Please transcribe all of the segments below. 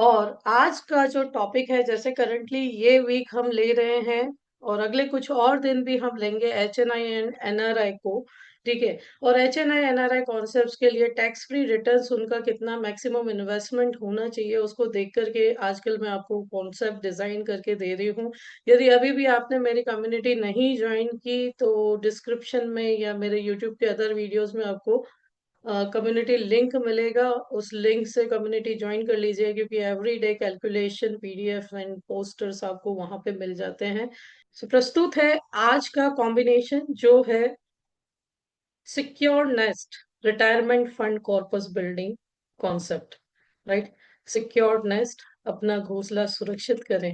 और आज का जो टॉपिक है, जैसे करंटली ये वीक हम ले रहे हैं और अगले कुछ और दिन भी हम लेंगे HNI एंड NRI को। ठीक है। और HNI NRI कॉन्सेप्ट्स के लिए टैक्स फ्री रिटर्न्स उनका कितना मैक्सिमम इन्वेस्टमेंट होना चाहिए उसको देख करके आजकल मैं आपको कॉन्सेप्ट डिजाइन करके दे रही हूँ। यदि अभी भी आपने मेरी कम्युनिटी नहीं ज्वाइन की तो डिस्क्रिप्शन में या मेरे यूट्यूब के अदर वीडियोस में आपको कम्युनिटी लिंक मिलेगा। उस लिंक से कम्युनिटी ज्वाइन कर लीजिए, क्योंकि every day calculation PDF and posters आपको वहां पे मिल जाते हैं। सो प्रस्तुत है आज का कॉम्बिनेशन जो है secure nest retirement fund corpus building concept. Right. Secure nest, अपना घोंसला सुरक्षित करें,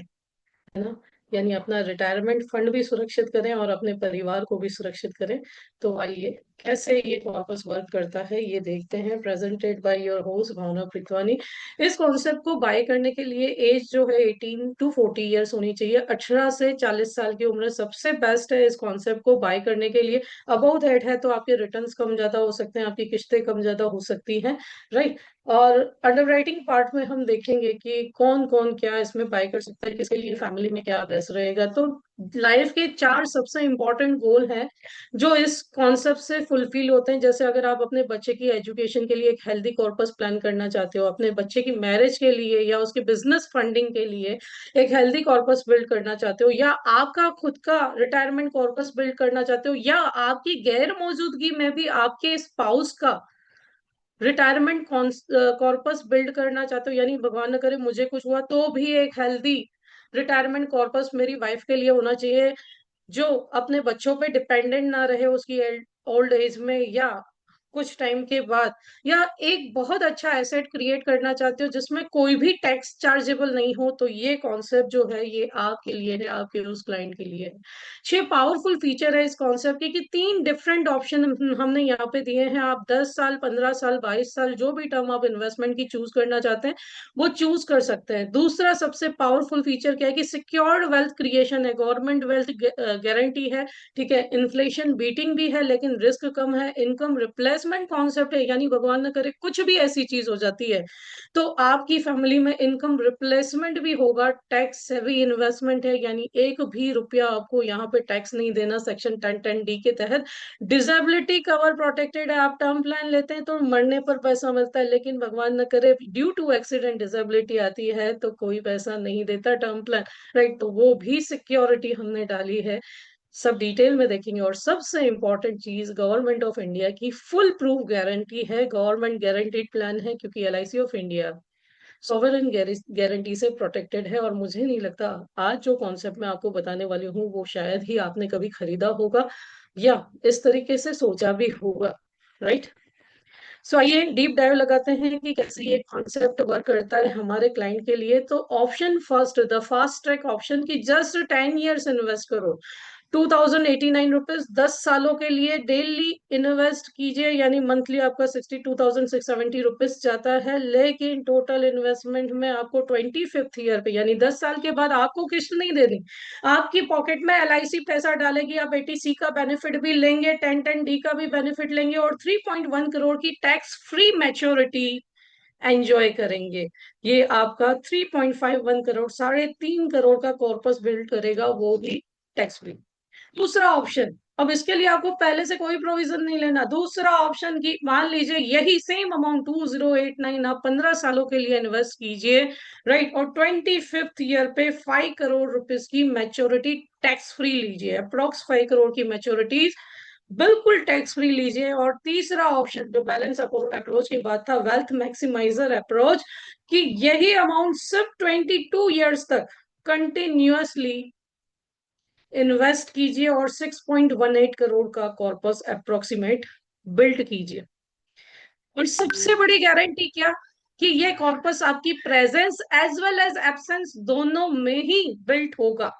है ना। यानी अपना रिटायरमेंट फंड भी सुरक्षित करें और अपने परिवार को भी सुरक्षित करें। तो आइए कैसे ये कॉर्पस वर्क करता है ये देखते हैं। प्रेजेंटेड बाय योर होस्ट भावना प्रितवानी। इस कॉन्सेप्ट को बाय करने के लिए एज जो है 18 to 40 ईयर्स होनी चाहिए। 18 से 40 साल की उम्र सबसे बेस्ट है इस कॉन्सेप्ट को बाय करने के लिए। अबव दैट है तो आपके रिटर्न्स कम ज्यादा हो सकते हैं, आपकी किस्तें कम ज्यादा हो सकती हैं। राइट। और अंडरराइटिंग पार्ट में हम देखेंगे कि कौन कौन क्या इसमें बाय कर सकता है, किसके लिए फैमिली में क्या बेस्ट रहेगा। तो लाइफ के 4 सबसे इंपॉर्टेंट गोल हैं जो इस कॉन्सेप्ट से फुलफिल होते हैं। जैसे अगर आप अपने बच्चे की एजुकेशन के लिए एक हेल्दी कॉर्पस प्लान करना चाहते हो, अपने बच्चे की मैरिज के लिए या उसके बिजनेस फंडिंग के लिए एक हेल्दी कॉर्पस बिल्ड करना चाहते हो, या आपका खुद का रिटायरमेंट कॉर्पस बिल्ड करना चाहते हो, या आपकी गैर मौजूदगी में भी आपके स्पाउस का रिटायरमेंट कॉर्पस बिल्ड करना चाहते हो, यानी भगवान न करे मुझे कुछ हुआ तो भी एक हेल्दी रिटायरमेंट कॉर्पस मेरी वाइफ के लिए होना चाहिए, जो अपने बच्चों पे डिपेंडेंट ना रहे उसकी ओल्ड एज में या कुछ टाइम के बाद। या एक बहुत अच्छा एसेट क्रिएट करना चाहते हो जिसमें कोई भी टैक्स चार्जेबल नहीं हो, तो ये कॉन्सेप्ट जो है ये आपके लिए है, आपके उस क्लाइंट के लिए है। 6 पावरफुल फीचर है इस कॉन्सेप्ट के कि 3 डिफरेंट ऑप्शन हमने यहाँ पे दिए हैं। आप 10 साल, 15 साल, 22 साल जो भी टर्म आप इन्वेस्टमेंट की चूज करना चाहते हैं वो चूज कर सकते हैं। दूसरा सबसे पावरफुल फीचर क्या है कि सिक्योर्ड वेल्थ क्रिएशन है, गवर्नमेंट वेल्थ गारंटी है। ठीक है। इन्फ्लेशन बीटिंग भी है लेकिन रिस्क कम है। इनकम रिप्लेसमेंट कॉन्सेप्ट है, यानी भगवान न करे कुछ भी ऐसी चीज हो जाती है तो आपकी फैमिली में इनकम रिप्लेसमेंट भी होगा। टैक्स सेवी इन्वेस्टमेंट है, यानी एक भी रुपया आपको यहाँ पे टैक्स नहीं देना। सेक्शन 1010D के तहत डिसेबिलिटी कवर प्रोटेक्टेड है। आप टर्म प्लान लेते हैं तो मरने पर पैसा मिलता है, लेकिन भगवान न करे ड्यू टू एक्सीडेंट डिसेबिलिटी आती है तो कोई पैसा नहीं देता टर्म प्लान। राइट। तो वो भी सिक्योरिटी हमने डाली है। सब डिटेल में देखेंगे। और सबसे इंपॉर्टेंट चीज गवर्नमेंट ऑफ इंडिया की फुल प्रूफ गारंटी है, गवर्नमेंट गारंटीड प्लान है, क्योंकि LIC of India sovereign guarantee से प्रोटेक्टेड है। और मुझे नहीं लगता आज जो कॉन्सेप्ट मैं आपको बताने वाली हूँ वो शायद ही आपने कभी खरीदा होगा या इस तरीके से सोचा भी होगा। राइट। सो आइए डीप डाइव लगाते हैं कि कैसे ये कॉन्सेप्ट वर्क करता है हमारे क्लाइंट के लिए। तो option first, the fast track option की जस्ट 10 ईयर्स इन्वेस्ट करो, 2089 रुपीज 10 सालों के लिए डेली इन्वेस्ट कीजिए, यानी मंथली आपका 62,670 रुपीज जाता है। लेकिन टोटल इन्वेस्टमेंट में आपको 25th ईयर पे यानी 10 साल के बाद आपको किस्त नहीं देनी। आपकी पॉकेट में LIC पैसा डालेगी, आप 80C का बेनिफिट भी लेंगे, 1010D का भी बेनिफिट लेंगे और 3.1 करोड़ की टैक्स फ्री मैच्योरिटी एंजॉय करेंगे। ये आपका 3.51 करोड़, 3.5 करोड़ का कॉर्पस बिल्ड करेगा, वो भी टैक्स फ्री। दूसरा ऑप्शन, अब इसके लिए आपको पहले से कोई प्रोविजन नहीं लेना। दूसरा ऑप्शन की मान लीजिए यही सेम अमाउंट 2089 आप 15 सालों के लिए इन्वेस्ट कीजिए। राइट। और 25th ईयर पे 5 करोड़ रुपीज की मैच्योरिटी टैक्स फ्री लीजिए, अप्रोक्स 5 करोड़ की मैच्योरिटी बिल्कुल टैक्स फ्री लीजिए। और तीसरा ऑप्शन जो बैलेंस अप्रोच की बात था, वेल्थ मैक्सिमाइजर अप्रोच, कि यही अमाउंट सिर्फ 22 ईयर्स तक कंटिन्यूअसली इन्वेस्ट कीजिए और 6.18 करोड़ का कॉर्पस अप्रोक्सीमेट बिल्ड कीजिए। और सबसे बड़ी गारंटी क्या, कि ये कॉर्पस आपकी presence as well as absence दोनों में ही बिल्ट होगा।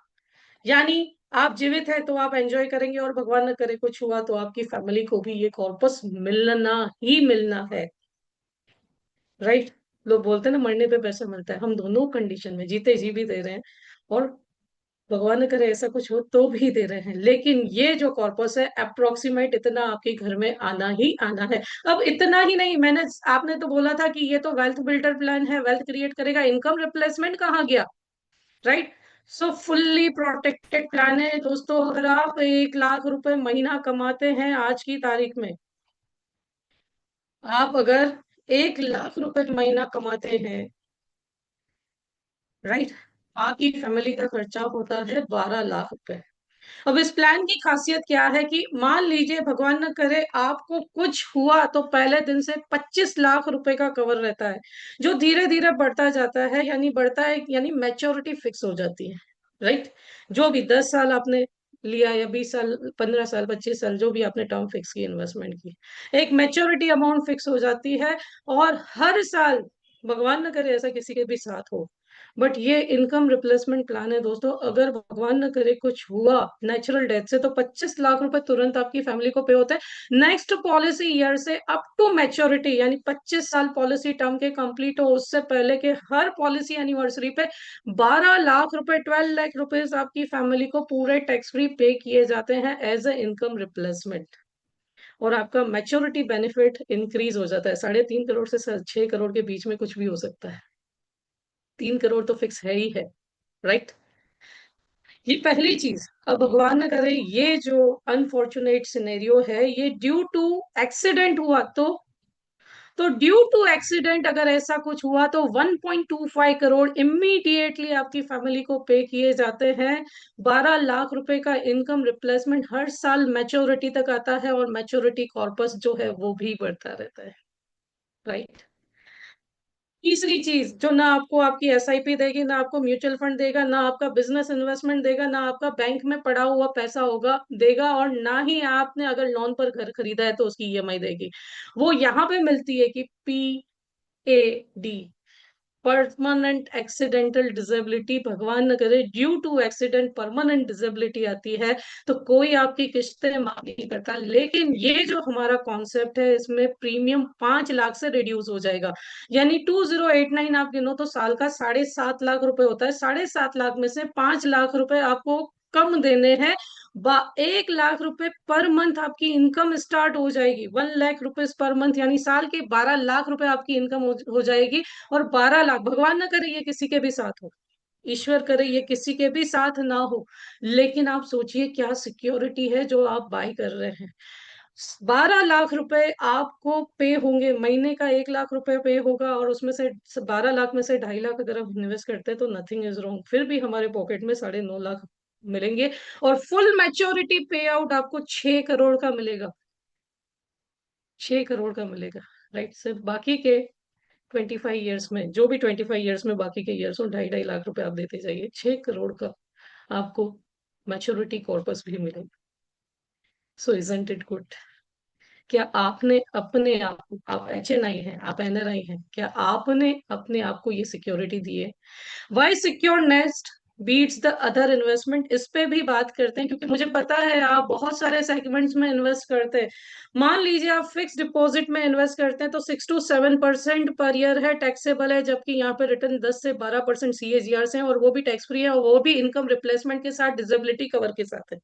यानी आप जीवित है तो आप एंजॉय करेंगे और भगवान न करे कुछ हुआ तो आपकी फैमिली को भी ये कॉर्पस मिलना ही मिलना है। राइट। लोग बोलते हैं ना मरने पे पैसा मिलता है, हम दोनों कंडीशन में जीते जी भी दे रहे हैं और भगवान न करे ऐसा कुछ हो तो भी दे रहे हैं, लेकिन ये जो कॉर्पस है अप्रोक्सीमेट इतना आपके घर में आना ही आना है। अब इतना ही नहीं, मैंने आपने तो बोला था कि ये तो वेल्थ बिल्डर प्लान है, वेल्थ क्रिएट करेगा, इनकम रिप्लेसमेंट कहाँ गया, राइट? सो फुल्ली प्रोटेक्टेड प्लान है दोस्तों। अगर आप 1 लाख रुपए महीना कमाते हैं आज की तारीख में, आप अगर 1 लाख रुपए महीना कमाते हैं, राइट, आपकी फैमिली का खर्चा होता है 12 लाख रुपए। अब इस प्लान की खासियत क्या है कि मान लीजिए भगवान न करे आपको कुछ हुआ तो पहले दिन से 25 लाख रुपए का कवर रहता है, जो धीरे धीरे बढ़ता जाता है, यानी बढ़ता है यानी मैच्योरिटी फिक्स हो जाती है, राइट? जो भी 10 साल आपने लिया या 20 साल, 15 साल, 25 साल, जो भी आपने टर्म फिक्स की इन्वेस्टमेंट की, एक मैच्योरिटी अमाउंट फिक्स हो जाती है। और हर साल, भगवान न करे ऐसा किसी के भी साथ हो, बट ये इनकम रिप्लेसमेंट प्लान है दोस्तों। अगर भगवान न करे कुछ हुआ नेचुरल डेथ से, तो 25 लाख रुपए तुरंत आपकी फैमिली को पे होता है। नेक्स्ट पॉलिसी ईयर से अप टू मैच्योरिटी, यानी 25 साल पॉलिसी टर्म के कंप्लीट हो उससे पहले के हर पॉलिसी एनिवर्सरी पे 12 लाख रुपए, 12 लाख रुपीज आपकी फैमिली को पूरे टैक्स फ्री पे किए जाते हैं एज ए इनकम रिप्लेसमेंट। और आपका मैच्योरिटी बेनिफिट इंक्रीज हो जाता है। 3.5 करोड़ से 6 करोड़ के बीच में कुछ भी हो सकता है, 3 करोड़ तो फिक्स है ही है, राइट? ये पहली चीज। अब भगवान न करे ये जो अनफॉर्चुनेट सिनेरियो है ये ड्यू टू एक्सीडेंट हुआ, तो ड्यू टू एक्सीडेंट अगर ऐसा कुछ हुआ तो 1.25 करोड़ इमीडिएटली आपकी फैमिली को पे किए जाते हैं। 12 लाख रुपए का इनकम रिप्लेसमेंट हर साल मैच्योरिटी तक आता है, और मैच्योरिटी कॉर्पस जो है वो भी बढ़ता रहता है, राइट? तीसरी चीज, जो ना आपको आपकी एसआईपी देगी, ना आपको म्यूचुअल फंड देगा, ना आपका बिजनेस इन्वेस्टमेंट देगा, ना आपका बैंक में पड़ा हुआ पैसा होगा देगा, और ना ही आपने अगर लोन पर घर खरीदा है तो उसकी ईएमआई देगी। वो यहाँ पे मिलती है कि PAD, परमानेंट एक्सीडेंटल डिसेबिलिटी। भगवान न करे due to accident permanent disability आती है, तो कोई आपकी किस्तें माफ नहीं करता। लेकिन ये जो हमारा कॉन्सेप्ट है इसमें प्रीमियम 5 लाख से रिड्यूस हो जाएगा, यानी 2089 आप गिनो तो साल का 7.5 लाख रुपए होता है। 7.5 लाख में से 5 लाख रुपए आपको कम देने हैं। 1 लाख रुपए पर मंथ आपकी इनकम स्टार्ट हो जाएगी, 1 लाख रुपीज पर मंथ, यानी साल के 12 लाख रुपए आपकी इनकम हो जाएगी। और 12 लाख, भगवान ना करे ये किसी के भी साथ हो, ईश्वर करे ये किसी के भी साथ ना हो, लेकिन आप सोचिए क्या सिक्योरिटी है जो आप बाय कर रहे हैं। 12 लाख रुपए आपको पे होंगे, महीने का 1 लाख रुपए पे होगा, और उसमें से 12 लाख में से 2.5 लाख अगर हम इन्वेस्ट करते हैं तो नथिंग इज रॉन्ग, फिर भी हमारे पॉकेट में 9.5 लाख मिलेंगे। और फुल मैच्योरिटी पे आउट आपको 6 करोड़ का मिलेगा, 6 करोड़ का मिलेगा, राइट? सिर्फ बाकी के 25 ईयर्स में, जो भी 25 ईयर्स में बाकी के ईयर्स में 2.5 2.5 लाख रुपए आप देते जाइए, 6 करोड़ का आपको मैच्योरिटी कॉर्पस भी मिलेगा। सो इजंट इट गुड? क्या आपने अपने आप को, आप HNI हैं, आप NRI हैं, क्या आपने अपने आप को ये सिक्योरिटी दी है? Why secure nest beats the other investment, इस पे भी बात करते हैं, क्योंकि मुझे पता है आप बहुत सारे सेगमेंट्स में इन्वेस्ट करते हैं। मान लीजिए आप फिक्स डिपॉजिट में इन्वेस्ट करते हैं तो 6 to 7% पर ईयर है, टैक्सेबल है, जबकि यहाँ पे रिटर्न 10 से 12% CAGR से है, और वो भी टैक्स फ्री है, और वो भी इनकम रिप्लेसमेंट के साथ, डिसेबिलिटी कवर के साथ है।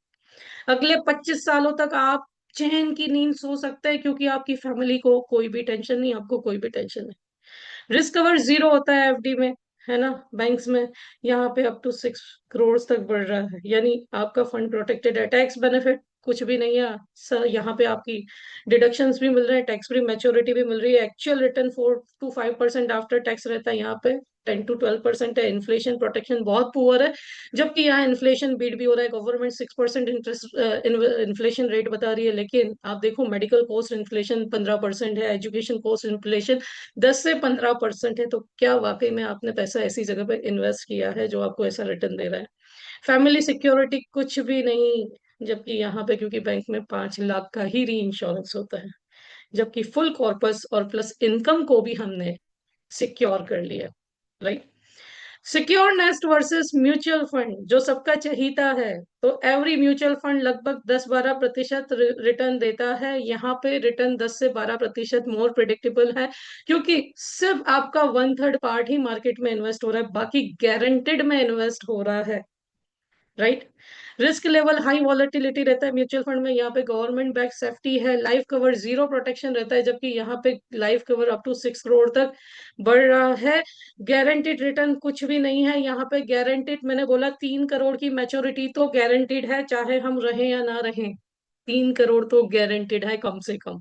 अगले 25 सालों तक आप चैन की नींद सो सकते हैं, क्योंकि आपकी फैमिली को कोई भी टेंशन नहीं, आपको कोई भी टेंशन नहीं। रिस्क कवर 0 होता है FD में, है ना? बैंक्स में यहाँ पे अप टू 6 करोड़ तक बढ़ रहा है, यानी आपका फंड प्रोटेक्टेड है। टैक्स बेनिफिट कुछ भी नहीं है सर, यहाँ पे आपकी डिडक्शंस भी मिल रहे हैं, टैक्स फ्री मैच्योरिटी भी मिल रही है, actual return 4 to 5% after tax रहता है, यहाँ पे 10 to 12% है। इन्फ्लेशन प्रोटेक्शन बहुत पुअर है, जबकि यहाँ इन्फ्लेशन बीट भी हो रहा है। गवर्नमेंट 6% इंटरेस्ट इन्फ्लेशन रेट बता रही है, लेकिन आप देखो मेडिकल कॉस्ट इन्फ्लेशन 15% है, एजुकेशन कॉस्ट इन्फ्लेशन 10 से 15% है। तो क्या वाकई में आपने पैसा ऐसी जगह पे इन्वेस्ट किया है जो आपको ऐसा रिटर्न दे रहा है? फैमिली सिक्योरिटी कुछ भी नहीं, जबकि यहाँ पे क्योंकि बैंक में 5 लाख का ही री इंश्योरेंस होता है, जबकि फुल कॉर्पस और प्लस इनकम को भी हमने सिक्योर कर लिया, right? Secure nest versus mutual fund, जो सबका चहीता है, तो एवरी म्यूचुअल फंड लगभग 10-12% रिटर्न देता है। यहाँ पे रिटर्न 10 से 12% मोर प्रिडिक्टेबल है, क्योंकि सिर्फ आपका 1/3 पार्ट ही मार्केट में इन्वेस्ट हो रहा है, बाकी गारंटेड में इन्वेस्ट हो रहा है, right. Risk level high volatility रहता है म्यूचुअल फंड में, यहाँ पे गवर्नमेंट बैक सेफ्टी है, लाइफ कवर जीरो प्रोटेक्शन रहता है, जबकि यहाँ पे life cover up to 6 crore तक बढ़ रहा है। गारंटीड रिटर्न कुछ भी नहीं है यहाँ पे। गारंटीड मैंने बोला 3 करोड़ की मैच्योरिटी तो गारंटीड है, चाहे हम रहें या ना रहें, 3 करोड़ तो गारंटीड है कम से कम,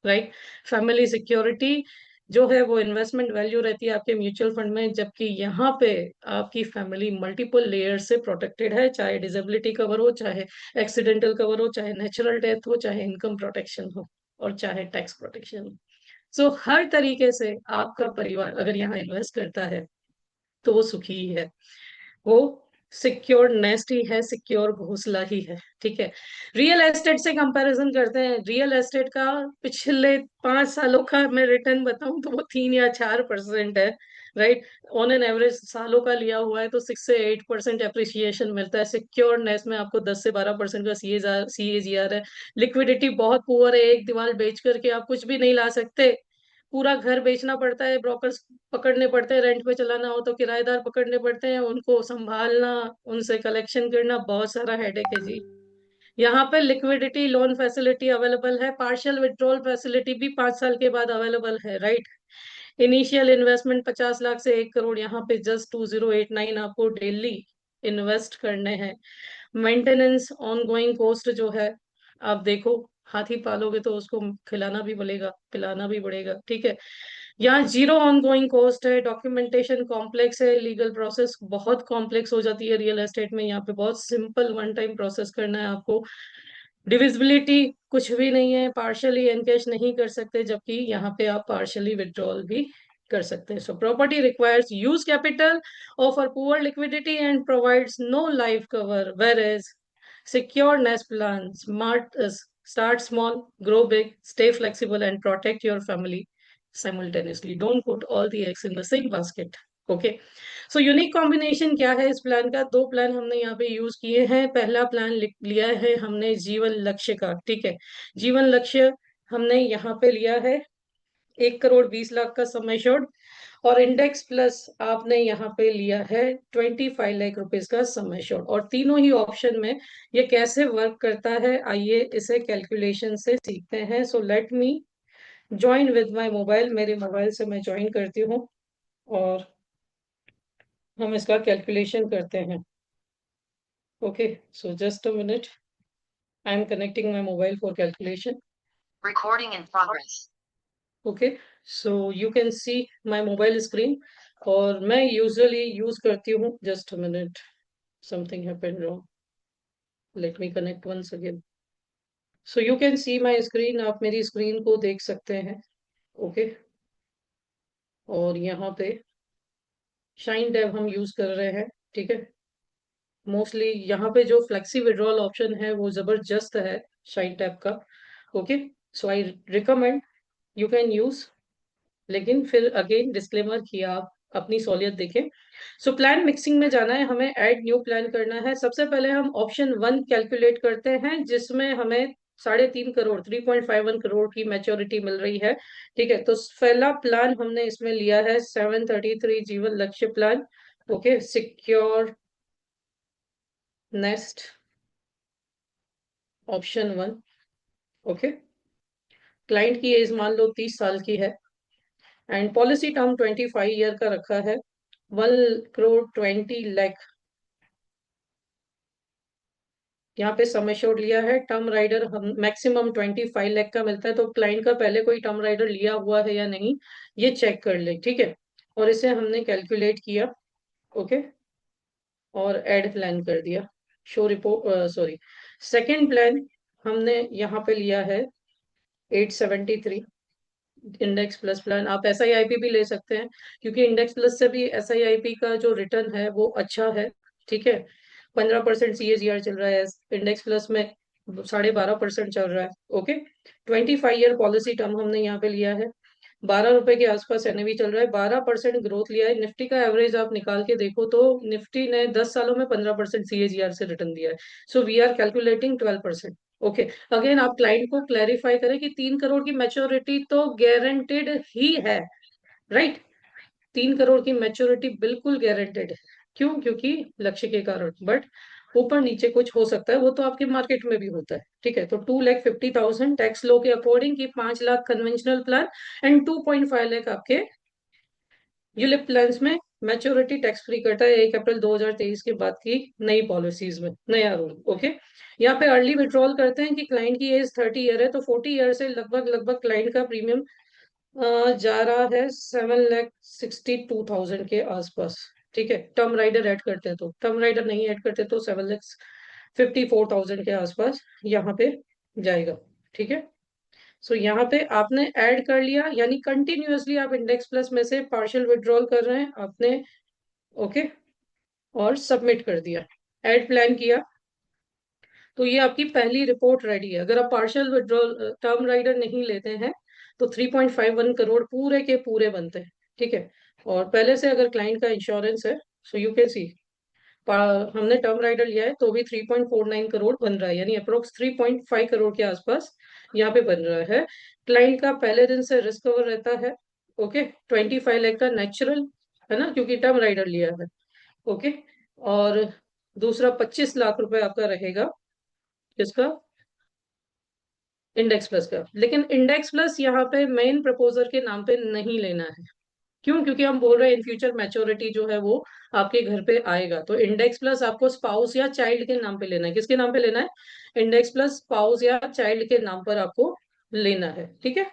राइट। फैमिली सिक्योरिटी जो है वो इन्वेस्टमेंट वैल्यू रहती है आपके म्यूचुअल फंड में, जबकि यहाँ पे आपकी फैमिली मल्टीपल लेयर से प्रोटेक्टेड है, चाहे डिसेबिलिटी कवर हो, चाहे एक्सीडेंटल कवर हो, चाहे नेचुरल डेथ हो, चाहे इनकम प्रोटेक्शन हो, और चाहे टैक्स प्रोटेक्शन हो। सो हर तरीके से आपका परिवार अगर यहाँ इन्वेस्ट करता है तो वो सुखी ही है, वो सिक्योर नेस्ट ही है, सिक्योर घोंसला ही है, ठीक है। रियल एस्टेट से कंपैरिजन करते हैं। रियल एस्टेट का पिछले 5 सालों का मैं रिटर्न बताऊं तो वो 3 या 4% है, राइट। ऑन एन एवरेज सालों का लिया हुआ है तो 6 से 8% एप्रिसिएशन मिलता है। सिक्योर नेस्ट में आपको 10 से 12% का CAGR है। लिक्विडिटी बहुत पुअर है, एक दीवार बेच करके आप कुछ भी नहीं ला सकते, पूरा घर बेचना पड़ता है, ब्रोकर्स पकड़ने पड़ते हैं, रेंट पे चलाना हो तो किराएदार पकड़ने पड़ते हैं, उनको संभालना, उनसे कलेक्शन करना, बहुत सारा हेडेक है जी। यहाँ पे लिक्विडिटी लोन फैसिलिटी अवेलेबल है, पार्शियल विड्रॉल फैसिलिटी भी 5 साल के बाद अवेलेबल है, राइट। इनिशियल इन्वेस्टमेंट 50 लाख से 1 करोड़, यहाँ पे जस्ट 2089 आपको डेली इन्वेस्ट करने हैं। मेंटेनेंस ऑन गोइंग कॉस्ट जो है, आप देखो, हाथी पालोगे तो उसको खिलाना भी पड़ेगा, पिलाना भी पड़ेगा, ठीक है। यहाँ जीरो ऑन गोइंग कॉस्ट है। डॉक्यूमेंटेशन कॉम्प्लेक्स है, लीगल प्रोसेस बहुत कॉम्प्लेक्स हो जाती है रियल एस्टेट में, यहाँ पे बहुत सिंपल वन टाइम प्रोसेस करना है आपको। डिविजिबिलिटी कुछ भी नहीं है, पार्शियली एनकैश नहीं कर सकते, जबकि यहाँ पे आप पार्शियली विड्रॉल भी कर सकते हैं। So property requires use capital, offer poor liquidity and provides no life cover, whereas secure nest plan, start small, grow big, stay flexible and protect your family simultaneously. Don't put all the eggs in the same basket. Okay. So unique combination क्या है इस plan का? 2 plan हमने यहाँ पे use किए हैं। पहला प्लान लिया है हमने जीवन लक्ष्य का, ठीक है। जीवन लक्ष्य हमने यहाँ पे लिया है 1 करोड़ 20 लाख का सम एश्योर्ड, और इंडेक्स प्लस आपने यहाँ पे लिया है 25 लाख रुपीज का सम एश्योर्ड। और तीनों ही ऑप्शन में ये कैसे वर्क करता है, आइए इसे कैलकुलेशन से सीखते हैं। So let me join with my mobile, मेरे मोबाइल से मैं ज्वाइन करती हूँ और हम इसका कैलकुलेशन करते हैं। Okay, so just a minute, I am connecting my mobile for calculation. Recording in progress. Okay, so you can see my mobile screen, और मैं यूजुअली यूज करती हूँ, just a minute, something happened wrong, let me connect once again. So you can see my screen, आप मेरी screen को देख सकते हैं, ओके। और यहाँ पे शाइन टैब हम यूज कर रहे हैं, ठीक है। मोस्टली यहाँ पे जो फ्लेक्सी विड्रॉल ऑप्शन है वो जबरदस्त है शाइन टैब का, okay. So I recommend you can use, लेकिन फिर अगेन डिस्क्लेमर कि आप अपनी सहूलियत देखें। सो प्लान मिक्सिंग में जाना है हमें, ऐड न्यू प्लान करना है। सबसे पहले हम ऑप्शन 1 कैलकुलेट करते हैं, जिसमें हमें 3.5 करोड़ 3.51 करोड़ की मैच्योरिटी मिल रही है, ठीक है। तो पहला प्लान हमने इसमें लिया है 733 जीवन लक्ष्य plan, okay. Secure nest option 1, okay. Client की एज मान लो 30 साल की है, एंड पॉलिसी टर्म 25 ईयर का रखा है, 1 करोड़ 20 लाख यहाँ पे सम एश्योर्ड लिया है। टर्म राइडर हम मैक्सिमम 25 लाख का मिलता है, तो क्लाइंट का पहले कोई टर्म राइडर लिया हुआ है या नहीं ये चेक कर ले, ठीक है। और इसे हमने कैलकुलेट किया, ओके, और ऐड प्लान कर दिया, show report, sorry, second plan हमने यहाँ पे लिया है 873 इंडेक्स प्लस प्लान। आप SIIP भी ले सकते हैं, क्योंकि इंडेक्स प्लस से भी SIIP का जो रिटर्न है वो अच्छा है, ठीक है। 15% CAGR चल रहा है इंडेक्स प्लस में, 12.5% चल रहा है, ओके। 25 ईयर पॉलिसी टर्म हमने यहाँ पे लिया है, 12 रुपए के आसपास NAV चल रहा है, 12% ग्रोथ लिया है। निफ्टी का एवरेज आप निकाल के देखो तो निफ्टी ने 10 सालों में 15% CAGR से रिटर्न दिया है। So we are calculating 12%, okay. Again आप क्लाइंट को क्लैरिफाई करें कि 3 करोड़ की मैच्योरिटी तो गारंटेड ही है, राइट। 3 करोड़ की मैच्योरिटी बिल्कुल गारंटेड है, क्यों? क्योंकि लक्ष्य के कारण। बट ऊपर नीचे कुछ हो सकता है, वो तो आपके मार्केट में भी होता है, ठीक है। तो 2,50,000 टैक्स लो के अकॉर्डिंग की 5 lakh conventional plan and 2.5 lakh आपके यूलिप प्लान्स में मैच्योरिटी टैक्स फ्री करता है 1 अप्रैल 2023 के बाद की नई पॉलिसीज में, नया रूल। ओके, यहाँ पे अर्ली विड्रॉल करते हैं कि क्लाइंट की एज 30 ईयर है, तो 40 ईयर से लगभग लगभग क्लाइंट का प्रीमियम जा रहा है 7,62,000 के आसपास, ठीक है। टर्म राइडर ऐड करते हैं, तो टर्म राइडर नहीं ऐड करते तो 7,54,000 के आसपास यहाँ पे जाएगा, ठीक है। सो यहाँ पे आपने ऐड कर लिया, यानी कंटिन्यूअसली आप इंडेक्स प्लस में से पार्शियल विड्रॉल कर रहे हैं आपने। ओके, और सबमिट कर दिया, ऐड प्लान किया, तो ये आपकी पहली रिपोर्ट रेडी है। अगर आप पार्शियल विड्रॉल टर्म राइडर नहीं लेते हैं तो 3.51 करोड़ पूरे के पूरे बनते हैं, ठीक है। और पहले से अगर क्लाइंट का इंश्योरेंस है, सो यू कैन सी हमने टर्म राइडर लिया है तो भी 3.49 करोड़ बन रहा है, यानी अप्रोक्स 3.5 करोड़ के आसपास यहाँ पे बन रहा है। क्लाइंट का पहले दिन से रिस्क कवर रहता है। ओके, 25 लाख का नेचुरल है ना, क्योंकि टर्म राइडर लिया है। ओके, और दूसरा 25 लाख रुपए आपका रहेगा किसका, इंडेक्स प्लस का। लेकिन इंडेक्स प्लस यहाँ पे मेन प्रपोजर के नाम पे नहीं लेना है। क्यों? क्योंकि हम बोल रहे हैं इन फ्यूचर मैच्योरिटी जो है वो आपके घर पे आएगा, तो इंडेक्स प्लस आपको स्पाउस या चाइल्ड के नाम पे लेना है। किसके नाम पे लेना है? इंडेक्स प्लस स्पाउस या चाइल्ड के नाम पर आपको लेना है, ठीक है।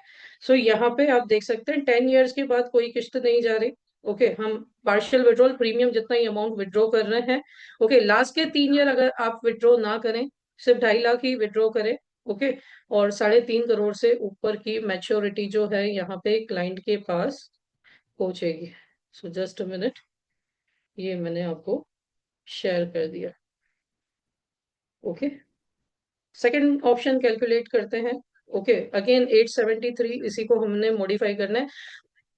सो यहाँ पे आप देख सकते हैं 10 ईयर्स के बाद कोई किस्त नहीं जा रही। ओके, हम पार्शियल विड्रॉल प्रीमियम जितना ही अमाउंट विड्रॉ कर रहे हैं। ओके, लास्ट के 3 ईयर अगर आप विड्रॉ ना करें, सिर्फ 2.5 लाख ही विड्रॉ करें। ओके, और 3.5 करोड़ से ऊपर की मैच्योरिटी जो है यहाँ पे क्लाइंट के पास पहुंचेगी। सो जस्ट अ मिनट, ये मैंने आपको शेयर कर दिया। ओके, सेकंड ऑप्शन कैलकुलेट करते हैं। ओके, अगेन 873 इसी को हमने मॉडिफाई करना है।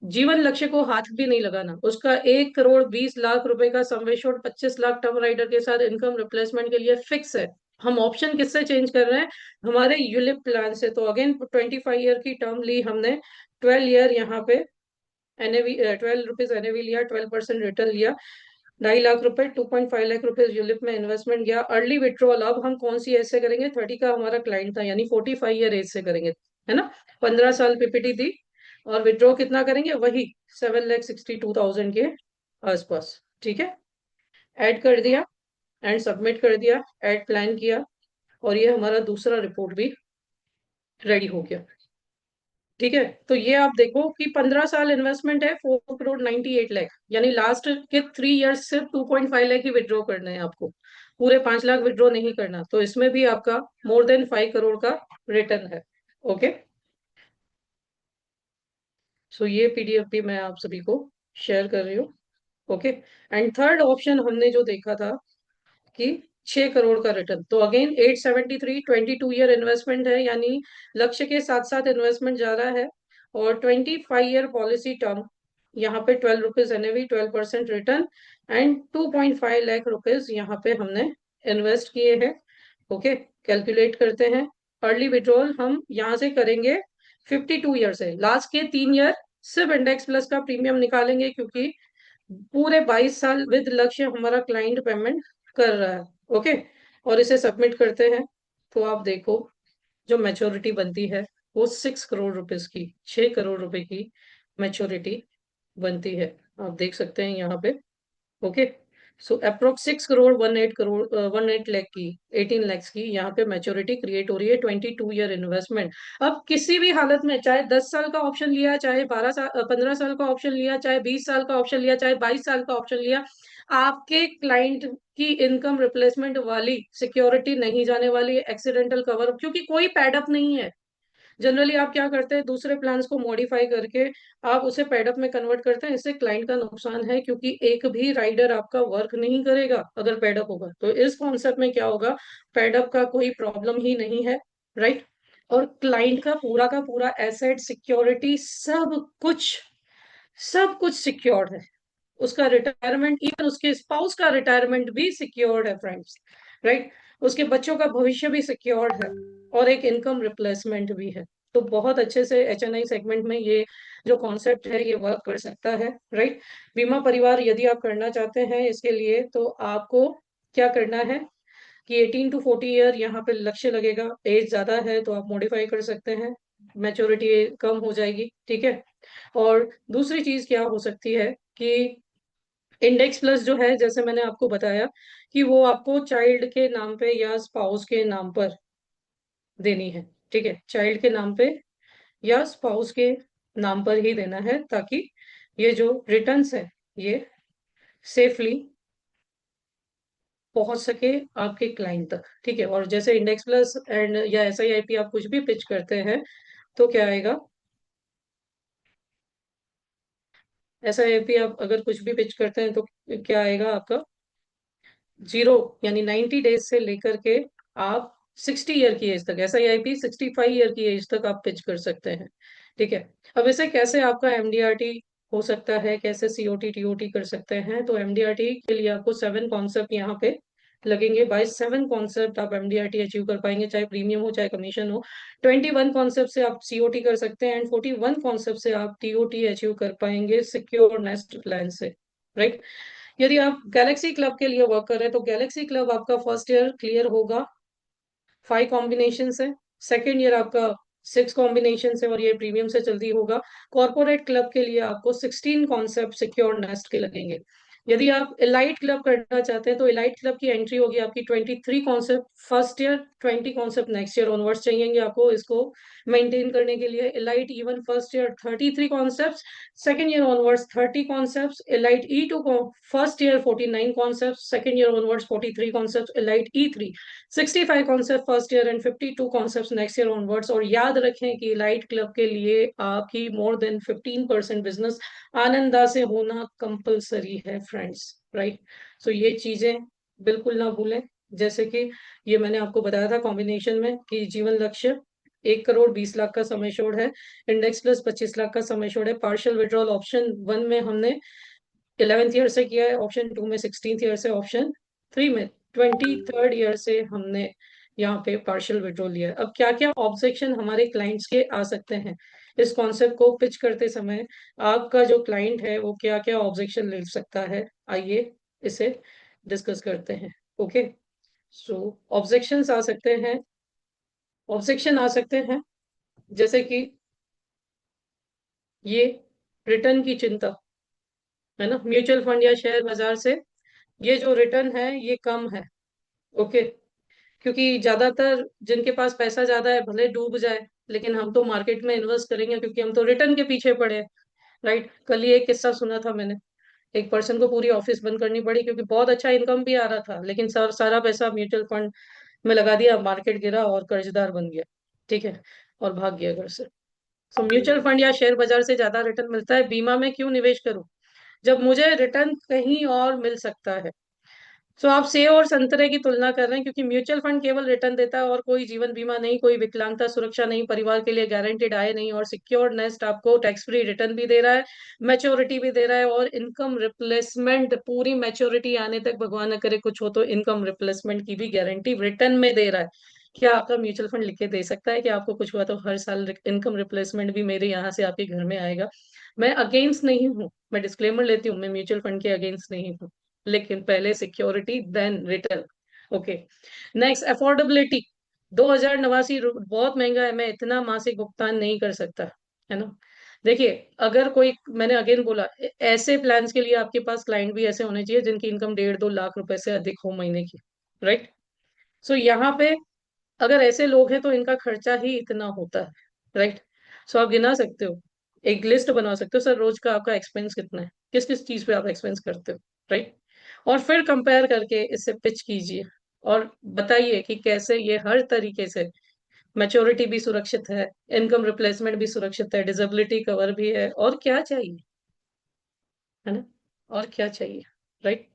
जीवन लक्ष्य को हाथ भी नहीं लगाना, उसका 1,20,00,000 रुपए का sum assured 25 lakh term rider के साथ इनकम रिप्लेसमेंट के लिए फिक्स है। हम ऑप्शन किससे चेंज कर रहे हैं? हमारे यूलिप प्लान से। तो अगेन 25 ईयर की टर्म ली हमने, 12 ईयर यहाँ पे एनएवी 12 रुपीज एनएवी लिया, 12% रिटर्न लिया, 2.5 लाख रुपए, 2.5 लाख रुपए यूलिप में इन्वेस्टमेंट गया। अर्ली विड्रॉल अब हम कौन सी एज से करेंगे? 30 का हमारा क्लाइंट था, यानी 45 ईयर एज से करेंगे, है ना। 15 साल पीपीटी दी, और विड्रॉ कितना करेंगे? वही 7,62,000 के आसपास, ठीक है। ऐड कर दिया एंड सबमिट कर दिया, ऐड प्लान किया, और ये हमारा दूसरा रिपोर्ट भी रेडी हो गया, ठीक है। तो ये आप देखो कि 15 साल इन्वेस्टमेंट है, 4,98 लाख, यानी लास्ट के 3 ईयर्स से 2.5 लाख ही विड्रॉ करना है आपको, पूरे 5 लाख विड्रॉ नहीं करना। तो इसमें भी आपका मोर देन 5 करोड़ का रिटर्न है। ओके, सो ये पीडीएफ भी मैं आप सभी को शेयर कर रही हूँ। ओके, एंड थर्ड ऑप्शन हमने जो देखा था कि 6 करोड़ का रिटर्न, तो अगेन 873, 22 ईयर इन्वेस्टमेंट है, यानी लक्ष्य के साथ साथ इन्वेस्टमेंट जा रहा है। और 25 ईयर पॉलिसी टर्म, यहाँ पे 12 rupees NAV, 12% return, and 2.5 lakh rupees यहाँ पे हमने इन्वेस्ट किए हैं। ओके, कैलकुलेट करते हैं। अर्ली विड्रॉल हम यहाँ से करेंगे 52 ईयर से, लास्ट के 3 ईयर सिर्फ इंडेक्स प्लस का प्रीमियम निकालेंगे, क्योंकि पूरे 22 साल विद लक्ष्य हमारा क्लाइंट पेमेंट कर रहा है। ओके, और इसे सबमिट करते हैं, तो आप देखो जो मैच्योरिटी बनती है वो 6 करोड़ रुपीज की, 6 करोड़ रुपए की मैच्योरिटी बनती है, आप देख सकते हैं यहाँ पे। ओके, सो अप्रोक्स 6 करोड़ 18 लाख की, 18 lakhs की यहाँ पे मैच्योरिटी क्रिएट हो रही है, 22 ईयर इन्वेस्टमेंट। अब किसी भी हालत में, चाहे 10 साल का ऑप्शन लिया, चाहे 12 साल 15 साल का ऑप्शन लिया, चाहे 20 साल का ऑप्शन लिया, चाहे 22 साल का ऑप्शन लिया, आपके क्लाइंट की इनकम रिप्लेसमेंट वाली सिक्योरिटी नहीं जाने वाली है, एक्सीडेंटल कवर, क्योंकि कोई पैडअप नहीं है। जनरली आप क्या करते हैं, दूसरे प्लान्स को मॉडिफाई करके आप उसे पेडअप में कन्वर्ट करते हैं, इससे क्लाइंट का नुकसान है, क्योंकि एक भी राइडर आपका वर्क नहीं करेगा अगर पेडअप होगा। तो इस कॉन्सेप्ट में क्या होगा, पेडअप का कोई प्रॉब्लम ही नहीं है, राइट। और क्लाइंट का पूरा एसेट, सिक्योरिटी, सब कुछ सिक्योर्ड है। उसका रिटायरमेंट, इवन उसके स्पाउस का रिटायरमेंट भी सिक्योर्ड है फ्रेंड्स, राइट। उसके बच्चों का भविष्य भी सिक्योर्ड है, और एक इनकम रिप्लेसमेंट भी है। तो बहुत अच्छे से एचएनआई सेगमेंट में ये जो कॉन्सेप्ट है ये वर्क कर सकता है, राइट। बीमा परिवार यदि आप करना चाहते हैं इसके लिए, तो आपको क्या करना है, कि 18 to 40 ईयर यहाँ पे लक्ष्य लगेगा। एज ज्यादा है तो आप मॉडिफाई कर सकते हैं, मैच्योरिटी कम हो जाएगी, ठीक है। और दूसरी चीज क्या हो सकती है कि इंडेक्स प्लस जो है, जैसे मैंने आपको बताया कि वो आपको चाइल्ड के नाम पे या स्पाउस के नाम पर देनी है, ठीक है। चाइल्ड के नाम पे या स्पाउस के नाम पर ही देना है, ताकि ये जो रिटर्न्स है ये सेफली पहुंच सके आपके क्लाइंट तक, ठीक है। और जैसे इंडेक्स प्लस एंड या SIIP आप कुछ भी पिच करते हैं तो क्या आएगा, SIIP आप अगर कुछ भी पिच करते हैं तो क्या आएगा आपका, 0 यानी 90 डेज से लेकर के आप 60 ईयर की एज तक, SIIP 65 ईयर की एज तक आप पिच कर सकते हैं, ठीक है। अब इसे कैसे आपका MDRT हो सकता है, कैसे COT TOT कर सकते हैं, तो MDRT के लिए आपको 7 कॉन्सेप्ट यहाँ पे लगेंगे। बाय 7 कॉन्सेप्ट आप MDRT अचीव कर पाएंगे, चाहे प्रीमियम हो चाहे कमीशन हो। 21 कॉन्सेप्ट से आप COT कर सकते हैं एंड 41 कॉन्सेप्ट से आप TOT अचीव कर पाएंगे सिक्योर नेस्ट प्लान से, राइट। यदि आप गैलेक्सी क्लब के लिए वर्क कर रहे हैं तो गैलेक्सी क्लब आपका फर्स्ट ईयर क्लियर होगा 5 कॉम्बिनेशन से, सेकेंड ईयर आपका 6 कॉम्बिनेशन से, और ये प्रीमियम से जल्दी होगा। कॉर्पोरेट क्लब के लिए आपको 16 कॉन्सेप्ट सिक्योर नेस्ट के लगेंगे। यदि आप इलाइट क्लब करना चाहते हैं तो इलाइट क्लब की एंट्री होगी आपकी 23 concept first year, 20 concept next year onwards चाहिएंगे आपको इसको मेंटेन करने के लिए। Elite even first year 33 concept, second year onwards 30 concept. Elite E2 को first year 49 concept, second year onwards 43 concept. Elite E3 65 concept first year and 52 concept next year onwards. और याद रखें कि लाइट क्लब के लिए आपकी मोर देन 15% बिजनेस आनंदा से होना कंपलसरी है फ्रेंड्स, राइट। सो ये चीजें बिल्कुल ना भूलें। जैसे कि ये मैंने आपको बताया था कॉम्बिनेशन में कि जीवन लक्ष्य 1 करोड़ 20 लाख का समय छोड़ है, इंडेक्स प्लस 25 लाख का समय छोड़ है। पार्शियल विड्रॉल ऑप्शन 1 में हमने 11th ईयर से किया है, ऑप्शन 2 में 16th ईयर से, ऑप्शन 3 में 23rd ईयर से हमने यहाँ पे पार्शियल विड्रॉल लिया है। अब क्या क्या ऑब्जेक्शन हमारे क्लाइंट्स के आ सकते हैं इस कॉन्सेप्ट को पिच करते समय, आपका जो क्लाइंट है वो क्या क्या ऑब्जेक्शन ले सकता है, आइए इसे डिस्कस करते हैं। ओके, सो ऑब्जेक्शंस आ सकते हैं, ऑब्जेक्शन आ सकते हैं जैसे कि ये रिटर्न की चिंता, है ना। म्यूचुअल फंड या शेयर बाजार से ये जो रिटर्न है ये कम है, ओके। क्योंकि ज्यादातर जिनके पास पैसा ज्यादा है भले डूब जाए, लेकिन हम तो मार्केट में इन्वेस्ट करेंगे क्योंकि हम तो रिटर्न के पीछे पड़े हैं, राइट। कल ही एक किस्सा सुना था मैंने, एक पर्सन को पूरी ऑफिस बंद करनी पड़ी क्योंकि बहुत अच्छा इनकम भी आ रहा था, लेकिन सारा पैसा म्यूचुअल फंड में लगा दिया, मार्केट गिरा और कर्जदार बन गया, ठीक है, और भाग गया घर से। सो म्यूचुअल फंड या शेयर बाजार से ज्यादा रिटर्न मिलता है, बीमा में क्यों निवेश करूं जब मुझे रिटर्न कहीं और मिल सकता है। सो आप सेब और संतरे की तुलना कर रहे हैं, क्योंकि म्यूचुअल फंड केवल रिटर्न देता है और कोई जीवन बीमा नहीं, कोई विकलांगता सुरक्षा नहीं, परिवार के लिए गारंटेड आय नहीं, और सिक्योर नेस्ट आपको टैक्स फ्री रिटर्न भी दे रहा है, मैच्योरिटी भी दे रहा है, और इनकम रिप्लेसमेंट पूरी मैच्योरिटी आने तक भगवान न करे कुछ हो तो इनकम रिप्लेसमेंट की भी गारंटी रिटर्न में दे रहा है। क्या आपका म्यूचुअल फंड लिख के दे सकता है कि आपको कुछ हुआ तो हर साल इनकम रिप्लेसमेंट भी मेरे यहाँ से आपके घर में आएगा? मैं अगेंस्ट नहीं हूँ, मैं डिस्क्लेमर लेती हूँ, मैं म्यूचुअल फंड के अगेंस्ट नहीं हूँ, लेकिन पहले security then return. Okay, next affordability. 2089 बहुत महंगा है, मैं इतना मासिक भुगतान नहीं कर सकता, है ना। देखिए, अगर कोई, मैंने अगेन बोला, ऐसे प्लान्स के लिए आपके पास क्लाइंट भी ऐसे होने चाहिए जिनकी इनकम 1.5-2 लाख रुपए से अधिक हो महीने की, राइट। सो यहाँ पे अगर ऐसे लोग हैं तो इनका खर्चा ही इतना होता है, राइट। सो आप गिना सकते हो, एक लिस्ट बना सकते हो, सर रोज का आपका एक्सपेंस कितना है, किस किस चीज पे आप एक्सपेंस करते हो, राइट। और फिर कंपेयर करके इससे पिच कीजिए और बताइए कि कैसे ये हर तरीके से मैच्योरिटी भी सुरक्षित है, इनकम रिप्लेसमेंट भी सुरक्षित है, डिसेबिलिटी कवर भी है, और क्या चाहिए, है ना, और क्या चाहिए, राइट।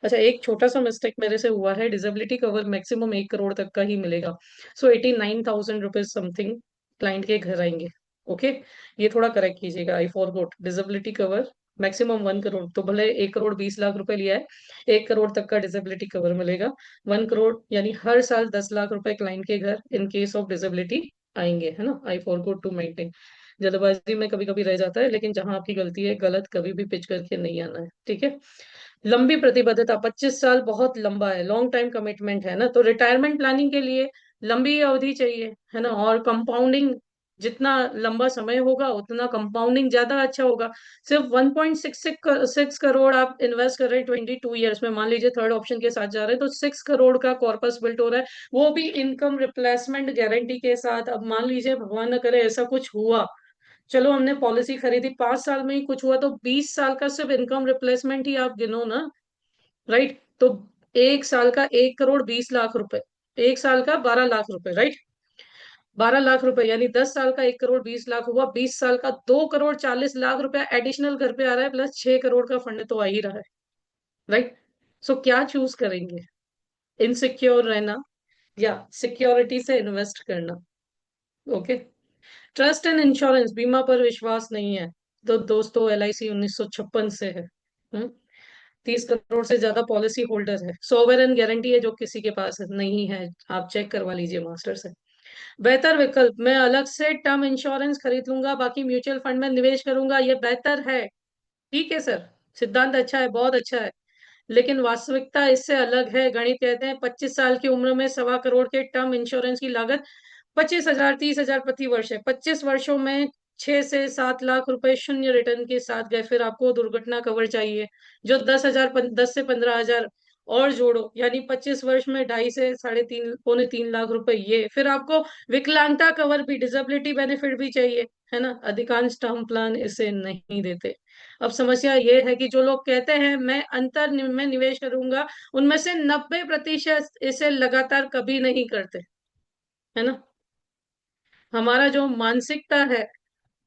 अच्छा, एक छोटा सा मिस्टेक मेरे से हुआ है, डिसेबिलिटी कवर मैक्सिमम 1 करोड़ तक का ही मिलेगा। सो 89,000 रुपीज समथिंग क्लाइंट के घर आएंगे, ओके। ये थोड़ा करेक्ट कीजिएगा, I forgot, disability cover maximum 1 crore, तो भले 1 करोड़ 20 लाख रुपए लिया है, 1 करोड़ तक का डिसेबिलिटी कवर मिलेगा। 1 करोड़ यानी हर साल 10 लाख रुपए क्लाइंट के घर इन केस ऑफ डिसेबिलिटी आएंगे, है ना। आई फॉरगॉट टू मेंटेन, जल्दबाजी में कभी कभी रह जाता है, लेकिन जहां आपकी गलती है, गलत कभी भी पिच करके नहीं आना है, ठीक है। लंबी प्रतिबद्धता, 25 साल बहुत लंबा है, लॉन्ग टाइम कमिटमेंट है ना। तो रिटायरमेंट प्लानिंग के लिए लंबी अवधि चाहिए, है ना। और कंपाउंडिंग, जितना लंबा समय होगा उतना कंपाउंडिंग ज्यादा अच्छा होगा। सिर्फ 1.66 करोड़ आप इन्वेस्ट कर रहे हैं 22 ईयर्स में, मान लीजिए थर्ड ऑप्शन के साथ जा रहे हैं, तो 6 करोड़ का कॉर्पस बिल्ट हो रहा है, वो भी इनकम रिप्लेसमेंट गारंटी के साथ। अब मान लीजिए भगवान न करे ऐसा कुछ हुआ, चलो हमने पॉलिसी खरीदी 5 साल में ही कुछ हुआ, तो 20 साल का सिर्फ इनकम रिप्लेसमेंट ही आप गिनो ना, राइट। तो एक साल का 1 करोड़ 20 लाख रुपए, एक साल का 12 लाख रुपए, राइट। 12 लाख रुपए यानी 10 साल का 1 करोड़ 20 लाख हुआ, 20 साल का 2 करोड़ 40 लाख रुपया एडिशनल घर पे आ रहा है, प्लस 6 करोड़ का फंड तो आ ही रहा है, राइट। सो क्या चूज करेंगे, इनसिक्योर रहना या सिक्योरिटी से इन्वेस्ट करना? ओके। ट्रस्ट एंड इंश्योरेंस, बीमा पर विश्वास नहीं है तो दोस्तों LIC 1956 से है। 30 करोड़ से ज्यादा पॉलिसी होल्डर है, सोवरेन गारंटी है जो किसी के पास नहीं है, आप चेक करवा लीजिए मास्टर से। बेहतर विकल्प, मैं अलग से टर्म इंश्योरेंस खरीद लूंगा, बाकी म्यूचुअल फंड में निवेश करूंगा, ये बेहतर है। ठीक है सर, सिद्धांत अच्छा है, बहुत अच्छा है, लेकिन वास्तविकता इससे अलग है। गणित कहते हैं 25 साल की उम्र में 1.25 करोड़ के टर्म इंश्योरेंस की लागत 25,000 30,000 प्रति वर्ष है। 25 वर्षों में 6 से 7 लाख रुपए शून्य रिटर्न के साथ गए, फिर आपको दुर्घटना कवर चाहिए जो 10 से 15 हजार और जोड़ो, यानी 25 वर्ष में 2.5 से 3.5 पौने 3 लाख रुपए, ये फिर आपको विकलांगता कवर भी, डिसेबिलिटी बेनिफिट भी चाहिए, है ना। अधिकांश टर्म प्लान इसे नहीं देते। अब समस्या ये है कि जो लोग कहते हैं मैं में निवेश करूंगा, उनमें से 90% इसे लगातार कभी नहीं करते, है ना। हमारा जो मानसिकता है,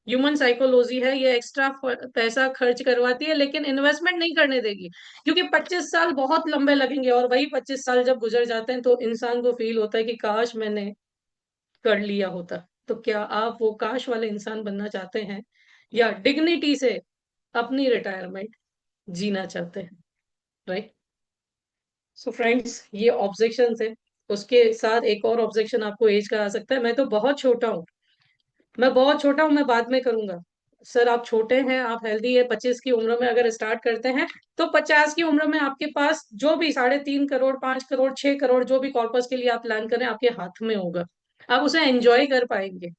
ह्यूमन साइकोलॉजी है, ये एक्स्ट्रा पैसा खर्च करवाती है लेकिन इन्वेस्टमेंट नहीं करने देगी, क्योंकि 25 साल बहुत लंबे लगेंगे, और वही 25 साल जब गुजर जाते हैं तो इंसान को फील होता है कि काश मैंने कर लिया होता। तो क्या आप वो काश वाले इंसान बनना चाहते हैं, या डिग्निटी से अपनी रिटायरमेंट जीना चाहते हैं, राइट। सो फ्रेंड्स, ये ऑब्जेक्शन है। उसके साथ एक और ऑब्जेक्शन आपको एज का आ सकता है, मैं तो बहुत छोटा हूँ, मैं बहुत छोटा हूँ, मैं बाद में करूंगा। सर आप छोटे हैं, आप हेल्दी है, 25 की उम्र में अगर स्टार्ट करते हैं तो 50 की उम्र में आपके पास जो भी 3.5 करोड़ 5 करोड़ 6 करोड़ जो भी कॉर्पस के लिए आप प्लान करें आपके हाथ में होगा, आप उसे एंजॉय कर पाएंगे।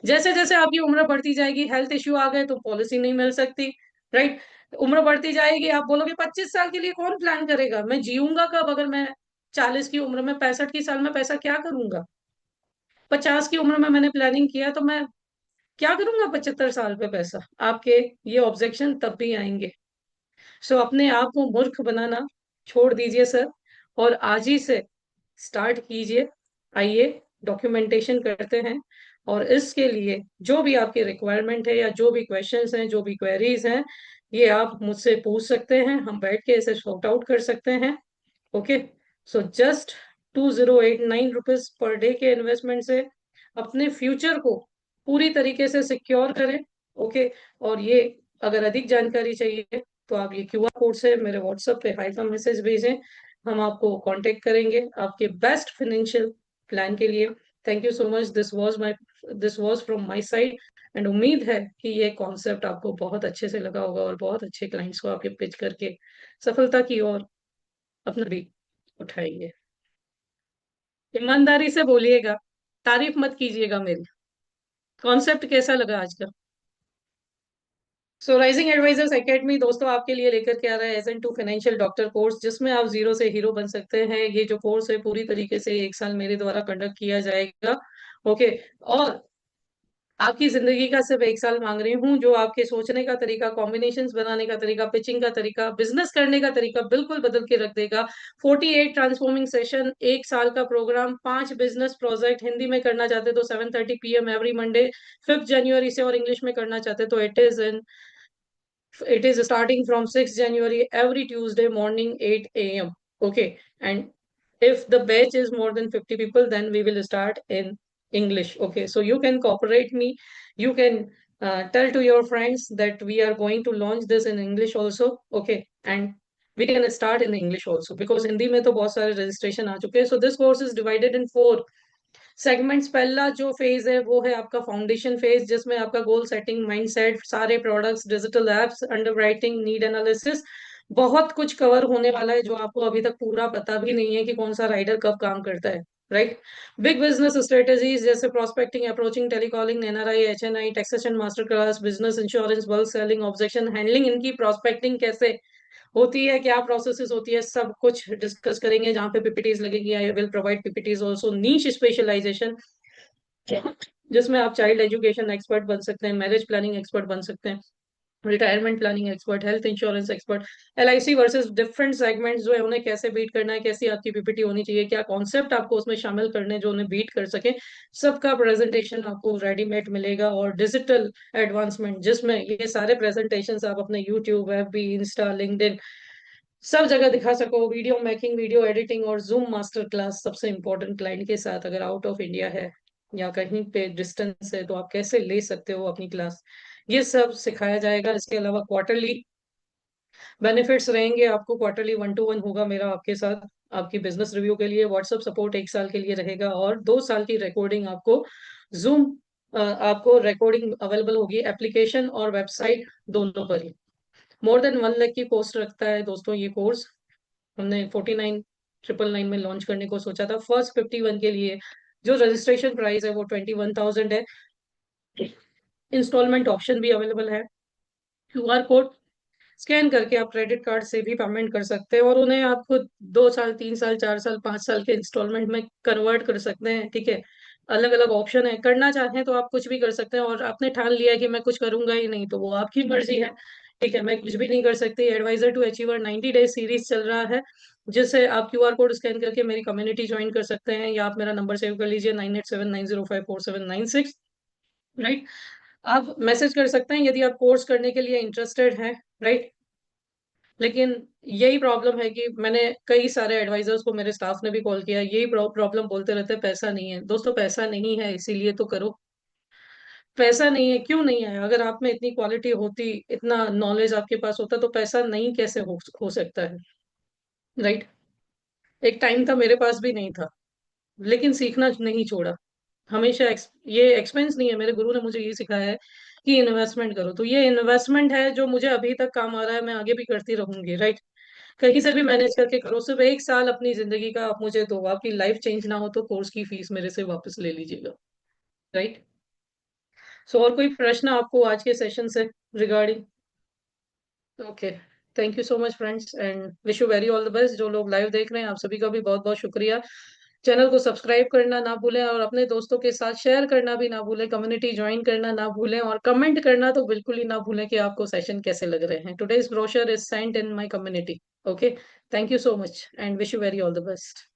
जैसे जैसे आपकी उम्र बढ़ती जाएगी, हेल्थ इश्यू आ गए तो पॉलिसी नहीं मिल सकती, राइट। उम्र बढ़ती जाएगी, आप बोलोगे 25 साल के लिए कौन प्लान करेगा, मैं जीऊंगा कब, अगर मैं 40 की उम्र में 65 की साल में पैसा क्या करूंगा। 50 की उम्र में मैंने प्लानिंग किया तो मैं क्या करूंगा 75 साल पे पैसा। आपके ये ऑब्जेक्शन तब भी आएंगे। सो अपने आप को मूर्ख बनाना छोड़ दीजिए सर, और आज ही से स्टार्ट कीजिए। आइए डॉक्यूमेंटेशन करते हैं, और इसके लिए जो भी आपकी रिक्वायरमेंट है या जो भी क्वेश्चंस हैं जो भी क्वेरीज हैं, ये आप मुझसे पूछ सकते हैं, हम बैठ के इसे सॉर्ट आउट कर सकते हैं। Okay. So just 2089 rupees per day के इन्वेस्टमेंट से अपने फ्यूचर को पूरी तरीके से सिक्योर करें। ओके। और ये अगर अधिक जानकारी चाहिए तो आप ये QR कोड से मेरे व्हाट्सएप पे हाई का मैसेज भेजें, हम आपको कांटेक्ट करेंगे आपके बेस्ट फाइनेंशियल प्लान के लिए। Thank you so much, this was from my side, and उम्मीद है कि ये कॉन्सेप्ट आपको बहुत अच्छे से लगा होगा और बहुत अच्छे क्लाइंट्स को आपके पिच करके सफलता की ओर अपना भी उठाएंगे। ईमानदारी से बोलिएगा, तारीफ मत कीजिएगा मेरी। कॉन्सेप्ट कैसा लगा आज का? सो राइजिंग एडवाइजर्स एकेडमी दोस्तों आपके लिए लेकर के आ रहा है agent to financial doctor course, जिसमें आप जीरो से हीरो बन सकते हैं। ये जो कोर्स है पूरी तरीके से 1 साल मेरे द्वारा कंडक्ट किया जाएगा। ओके। और आपकी जिंदगी का सिर्फ 1 साल मांग रही हूँ, जो आपके सोचने का तरीका, कॉम्बिनेशंस बनाने का तरीका, पिचिंग का तरीका, बिजनेस करने का तरीका बिल्कुल बदल के रख देगा। 48 ट्रांसफॉर्मिंग सेशन, 1 साल का प्रोग्राम, 5 बिजनेस प्रोजेक्ट, हिंदी में करना चाहते तो 7:30 PM एवरी मंडे 5 जनवरी से, और इंग्लिश में करना चाहते तो it is starting from 6 January every Tuesday morning 8 a.m. Okay. And if the batch is more than 50 people, then we will start in English. Okay. So you can cooperate me. You can tell to your friends that we are going to launch this in English also. Okay. And we can start in English also because Hindi में तो बहुत सारे registration आ चुके हैं. So this course is divided in 4 segments. पहला जो phase है वो है आपका फाउंडेशन फेज, जिसमें आपका गोल सेटिंग, माइंडसेट, सारे products, digital apps, underwriting, need analysis, बहुत कुछ कवर होने वाला है जो आपको अभी तक पूरा पता भी नहीं है कि कौन सा राइडर कब काम करता है, राइट? बिग बिजनेस स्ट्रेटेजीज जैसे prospecting, approaching, telecalling, NRI, HNI, taxation master class, business insurance, bulk selling, objection handling, इनकी प्रोस्पेक्टिंग कैसे होती है, क्या प्रोसेसेस होती है, सब कुछ डिस्कस करेंगे। जहाँ पे पीपीटीज लगेगी, I will provide PPTs also, niche specialization जिसमें आप चाइल्ड एजुकेशन एक्सपर्ट बन सकते हैं, मैरिज प्लानिंग एक्सपर्ट बन सकते हैं, retirement planning expert, health insurance expert, LIC versus different segments जो है उन्हें कैसे बीट करना है, कैसी आपकी पीपीटी होनी चाहिए, क्या कॉन्सेप्ट आपको उसमें शामिल करने जो उन्हें बीट कर सके, सबका प्रेजेंटेशन आपको रेडीमेड मिलेगा। और डिजिटल एडवांसमेंट जिसमें ये सारे प्रेजेंटेशन आप अपने यूट्यूब, एफबी, इंस्टा, लिंक्डइन सब जगह दिखा सको, वीडियो मेकिंग, वीडियो एडिटिंग और जूम मास्टर क्लास, सबसे इंपॉर्टेंट क्लाइंट के साथ अगर आउट ऑफ इंडिया है या कहीं पे डिस्टेंस है तो आप कैसे ले सकते हो अपनी क्लास, ये सब सिखाया जाएगा। इसके अलावा क्वार्टरली बेनिफिट्स रहेंगे आपको, क्वार्टरली 1-to-1 होगा मेरा आपके साथ आपकी बिजनेस रिव्यू के लिए, व्हाट्सएप सपोर्ट 1 साल के लिए रहेगा और 2 साल की रिकॉर्डिंग आपको जूम आपको रिकॉर्डिंग अवेलेबल होगी एप्लीकेशन और वेबसाइट दोनों पर ही। मोर देन 1 लाख की कॉस्ट रखता है दोस्तों ये कोर्स। हमने 49,999 में लॉन्च करने को सोचा था। फर्स्ट 51 के लिए जो रजिस्ट्रेशन प्राइस है वो 21,000 है। इंस्टॉलमेंट ऑप्शन भी अवेलेबल है। क्यूआर कोड स्कैन करके आप क्रेडिट कार्ड से भी पेमेंट कर सकते हैं और उन्हें आप खुद 2 साल, 3 साल, 4 साल, 5 साल के इंस्टॉलमेंट में कन्वर्ट कर सकते हैं, ठीक है? अलग अलग ऑप्शन है, करना चाहें तो आप कुछ भी कर सकते हैं और आपने ठान लिया है कि मैं कुछ करूंगा ही नहीं तो वो आपकी मर्जी है, ठीक है? मैं कुछ भी नहीं कर सकती। Advisor to achiever 90 days series चल रहा है जिससे आप क्यूआर कोड स्कैन करके मेरी कम्युनिटी ज्वाइन कर सकते हैं या आप मेरा नंबर सेव कर लीजिए 9879054796, राइट? आप मैसेज कर सकते हैं यदि आप कोर्स करने के लिए इंटरेस्टेड हैं, राइट? लेकिन यही प्रॉब्लम है कि मैंने कई सारे एडवाइजर्स को, मेरे स्टाफ ने भी कॉल किया, यही प्रॉब्लम बोलते रहते हैं पैसा नहीं है। दोस्तों पैसा नहीं है इसीलिए तो करो। पैसा नहीं है क्यों नहीं है? अगर आप में इतनी क्वालिटी होती, इतना नॉलेज आपके पास होता तो पैसा नहीं कैसे हो सकता है, राइट? एक टाइम था मेरे पास भी नहीं था लेकिन सीखना नहीं छोड़ा। हमेशा ये एक्सपेंस नहीं है, मेरे गुरु ने मुझे ये सिखाया है कि इन्वेस्टमेंट करो, तो ये इन्वेस्टमेंट है जो मुझे अभी तक काम आ रहा है, मैं आगे भी करती रहूंगी, राइट? कहीं से भी मैनेज करके करो, सिर्फ 1 साल अपनी जिंदगी का आप मुझे दो, आपकी लाइफ चेंज ना हो तो कोर्स की फीस मेरे से वापस ले लीजिएगा, राइट? सो और कोई प्रश्न आपको आज के सेशन से regarding? Okay, thank you so much friends and wish you very all the best. जो लोग लाइव देख रहे हैं आप सभी का भी बहुत बहुत शुक्रिया। चैनल को सब्सक्राइब करना ना भूलें और अपने दोस्तों के साथ शेयर करना भी ना भूलें, कम्युनिटी ज्वाइन करना ना भूलें और कमेंट करना तो बिल्कुल ही ना भूलें कि आपको सेशन कैसे लग रहे हैं। Today's brochure is sent in my community. Okay, thank you so much and wish you very all the best.